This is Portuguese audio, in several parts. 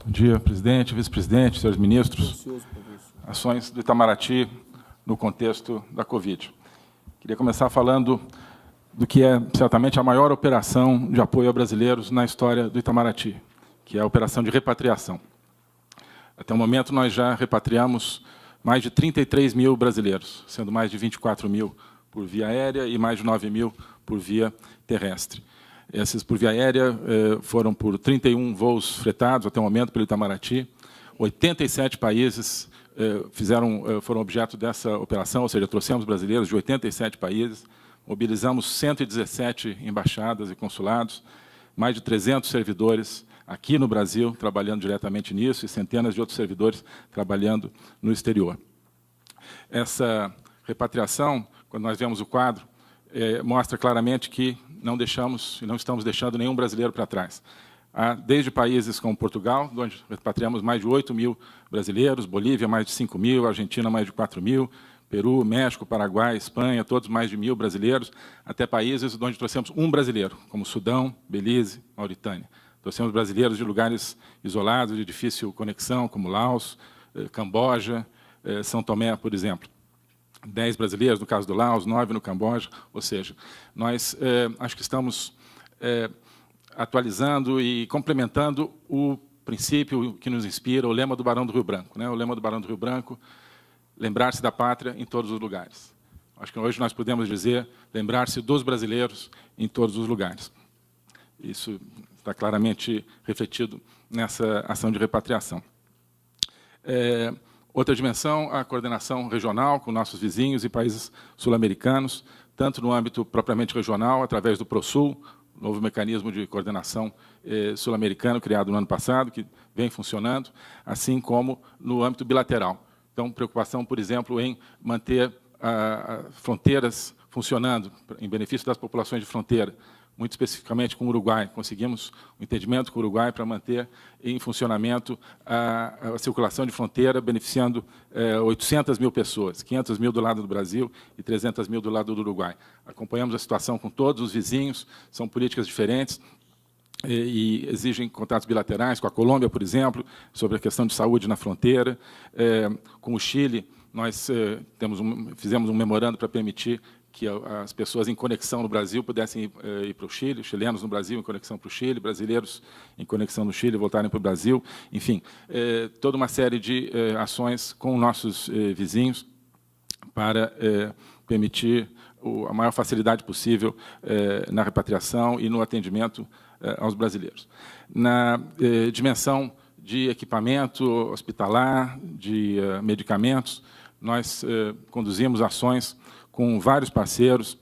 Bom dia, presidente, vice-presidente, senhores ministros. Ações do Itamaraty no contexto da Covid. Queria começar falando do que é, certamente, a maior operação de apoio a brasileiros na história do Itamaraty, que é a operação de repatriação. Até o momento, nós já repatriamos mais de 33 mil brasileiros, sendo mais de 24 mil por via aérea e mais de 9 mil por via terrestre. Esses por via aérea foram por 31 voos fretados até o momento pelo Itamaraty. 87 países foram objeto dessa operação, ou seja, trouxemos brasileiros de 87 países, mobilizamos 117 embaixadas e consulados, mais de 300 servidores aqui no Brasil trabalhando diretamente nisso e centenas de outros servidores trabalhando no exterior. Essa repatriação, quando nós vemos o quadro, mostra claramente que não deixamos e não estamos deixando nenhum brasileiro para trás. Desde países como Portugal, onde repatriamos mais de 8 mil brasileiros, Bolívia mais de 5 mil, Argentina mais de 4 mil, Peru, México, Paraguai, Espanha, todos mais de 1.000 brasileiros, até países onde trouxemos um brasileiro, como Sudão, Belize, Mauritânia. Trouxemos brasileiros de lugares isolados, de difícil conexão, como Laos, Camboja, São Tomé, por exemplo. 10 brasileiros, no caso do Laos, 9 no Camboja, ou seja, nós acho que estamos atualizando e complementando o princípio que nos inspira, o lema do Barão do Rio Branco. O lema do Barão do Rio Branco, lembrar-se da pátria em todos os lugares. Acho que hoje nós podemos dizer, lembrar-se dos brasileiros em todos os lugares. Isso está claramente refletido nessa ação de repatriação. Outra dimensão, a coordenação regional com nossos vizinhos e países sul-americanos, tanto no âmbito propriamente regional, através do ProSul, novo mecanismo de coordenação sul-americano criado no ano passado, que vem funcionando, assim como no âmbito bilateral. Então, preocupação, por exemplo, em manter fronteiras funcionando em benefício das populações de fronteira, muito especificamente com o Uruguai. Conseguimos um entendimento com o Uruguai para manter em funcionamento a circulação de fronteira, beneficiando 800 mil pessoas, 500 mil do lado do Brasil e 300 mil do lado do Uruguai. Acompanhamos a situação com todos os vizinhos, são políticas diferentes e exigem contatos bilaterais, com a Colômbia, por exemplo, sobre a questão de saúde na fronteira. Com o Chile, nós fizemos um memorando para permitir que as pessoas em conexão no Brasil pudessem ir para o Chile, chilenos no Brasil em conexão para o Chile, brasileiros em conexão no Chile voltarem para o Brasil, enfim, toda uma série de ações com nossos vizinhos para permitir a maior facilidade possível na repatriação e no atendimento aos brasileiros. Na dimensão de equipamento hospitalar, de medicamentos, nós conduzimos ações com vários parceiros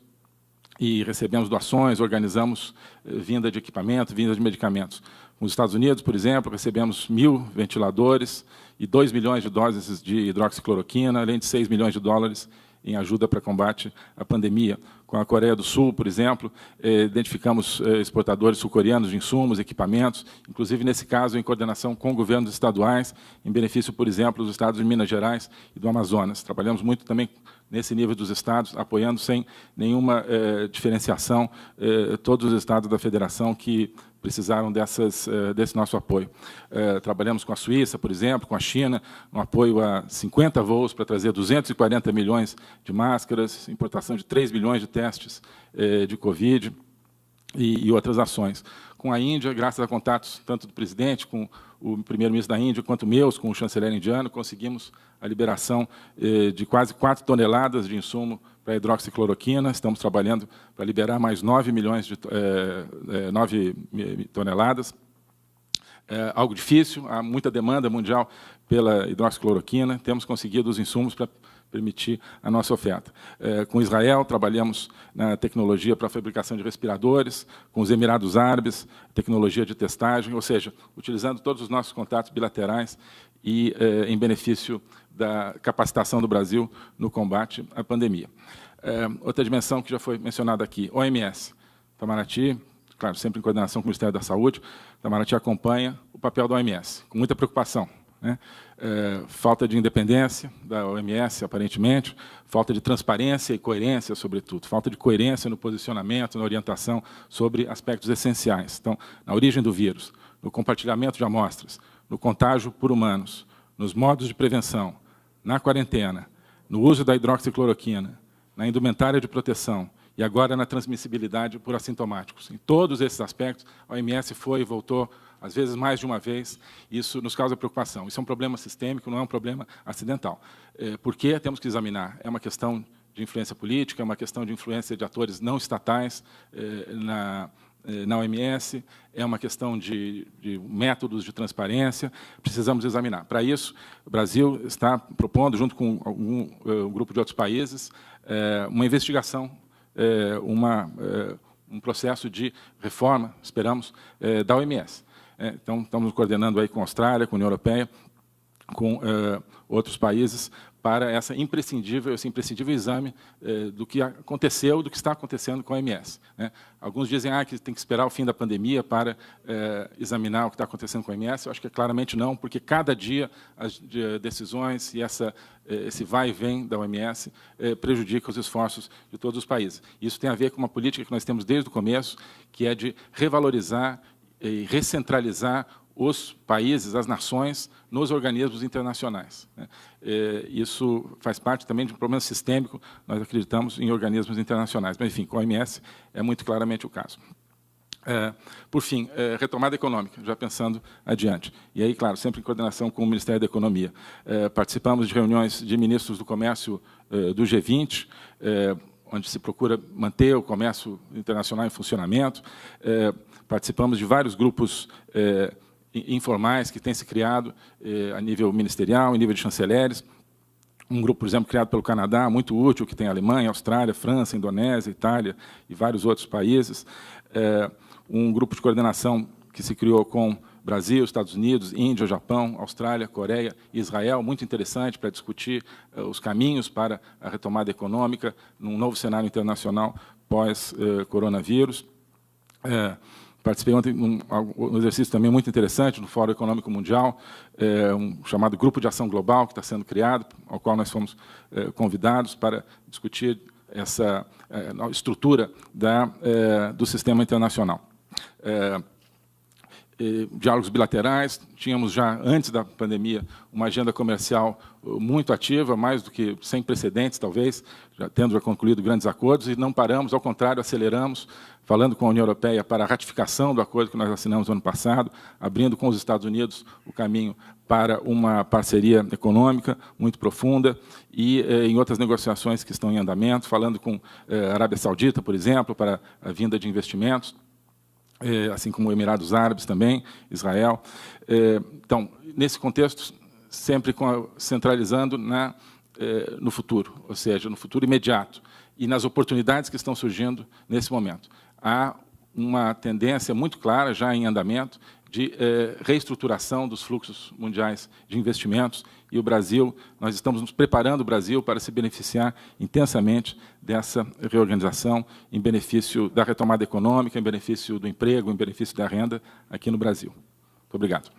e recebemos doações, organizamos vinda de equipamento, vinda de medicamentos. Nos Estados Unidos, por exemplo, recebemos 1.000 ventiladores e 2 milhões de doses de hidroxicloroquina, além de 6 milhões de dólares em ajuda para combate à pandemia. Com a Coreia do Sul, por exemplo, identificamos exportadores sul-coreanos de insumos, equipamentos, inclusive, nesse caso, em coordenação com governos estaduais, em benefício, por exemplo, dos estados de Minas Gerais e do Amazonas. Trabalhamos muito também nesse nível dos estados, apoiando sem nenhuma diferenciação todos os estados da federação que precisaram desse nosso apoio. Trabalhamos com a Suíça, por exemplo, com a China, no apoio a 50 voos para trazer 240 milhões de máscaras, importação de 3 milhões de testes de Covid e outras ações. Com a Índia, graças a contatos tanto do presidente com o primeiro-ministro da Índia, quanto meus, com o chanceler indiano, conseguimos a liberação de quase 4 toneladas de insumo para a hidroxicloroquina. Estamos trabalhando para liberar mais 9 toneladas. Algo difícil, há muita demanda mundial pela hidroxicloroquina. Temos conseguido os insumos para permitir a nossa oferta. Com Israel, trabalhamos na tecnologia para a fabricação de respiradores, com os Emirados Árabes, tecnologia de testagem, ou seja, utilizando todos os nossos contatos bilaterais e em benefício da capacitação do Brasil no combate à pandemia. Outra dimensão que já foi mencionada aqui, OMS. Itamaraty, claro, sempre em coordenação com o Ministério da Saúde, Itamaraty acompanha o papel da OMS, com muita preocupação. Falta de independência da OMS, aparentemente, falta de transparência e coerência, sobretudo, falta de coerência no posicionamento, na orientação sobre aspectos essenciais. Então, na origem do vírus, no compartilhamento de amostras, no contágio por humanos, nos modos de prevenção, na quarentena, no uso da hidroxicloroquina, na indumentária de proteção e agora na transmissibilidade por assintomáticos. Em todos esses aspectos, a OMS foi e voltou, às vezes mais de uma vez, isso nos causa preocupação. Isso é um problema sistêmico, não é um problema acidental. Por que temos que examinar? É uma questão de influência política, é uma questão de influência de atores não estatais na OMS, é uma questão de métodos de transparência, precisamos examinar. Para isso, o Brasil está propondo, junto com um grupo de outros países, uma investigação, um processo de reforma, esperamos, da OMS. Então, estamos coordenando aí com a Austrália, com a União Europeia, com outros países, para esse imprescindível exame do que aconteceu, do que está acontecendo com a OMS. Alguns dizem que tem que esperar o fim da pandemia para examinar o que está acontecendo com a OMS. Eu acho que claramente não, porque cada dia as decisões e esse vai e vem da OMS prejudica os esforços de todos os países. Isso tem a ver com uma política que nós temos desde o começo, que é de revalorizar e recentralizar os países, as nações, nos organismos internacionais. Isso faz parte também de um problema sistêmico, nós acreditamos em organismos internacionais. Mas, enfim, com a OMS é muito claramente o caso. Por fim, retomada econômica, já pensando adiante. E aí, claro, sempre em coordenação com o Ministério da Economia. Participamos de reuniões de ministros do comércio do G20, onde se procura manter o comércio internacional em funcionamento. Participamos de vários grupos informais que têm se criado a nível ministerial, em nível de chanceleres. Um grupo, por exemplo, criado pelo Canadá, muito útil, que tem Alemanha, Austrália, França, Indonésia, Itália e vários outros países. Um grupo de coordenação que se criou com Brasil, Estados Unidos, Índia, Japão, Austrália, Coreia e Israel, muito interessante para discutir os caminhos para a retomada econômica num novo cenário internacional pós-coronavírus. Participei ontem de um exercício também muito interessante no Fórum Econômico Mundial, um chamado Grupo de Ação Global, que está sendo criado, ao qual nós fomos convidados para discutir essa estrutura do sistema internacional. Diálogos bilaterais, tínhamos já, antes da pandemia, uma agenda comercial muito ativa, mais do que sem precedentes, talvez, já tendo concluído grandes acordos, e não paramos, ao contrário, aceleramos, falando com a União Europeia para a ratificação do acordo que nós assinamos no ano passado, abrindo com os Estados Unidos o caminho para uma parceria econômica muito profunda e em outras negociações que estão em andamento, falando com a Arábia Saudita, por exemplo, para a vinda de investimentos, assim como Emirados Árabes também, Israel. Então, nesse contexto, sempre centralizando no futuro, ou seja, no futuro imediato, e nas oportunidades que estão surgindo nesse momento. Há uma tendência muito clara, já em andamento, de reestruturação dos fluxos mundiais de investimentos, e o Brasil, nós estamos nos preparando o Brasil para se beneficiar intensamente dessa reorganização, em benefício da retomada econômica, em benefício do emprego, em benefício da renda aqui no Brasil. Muito obrigado.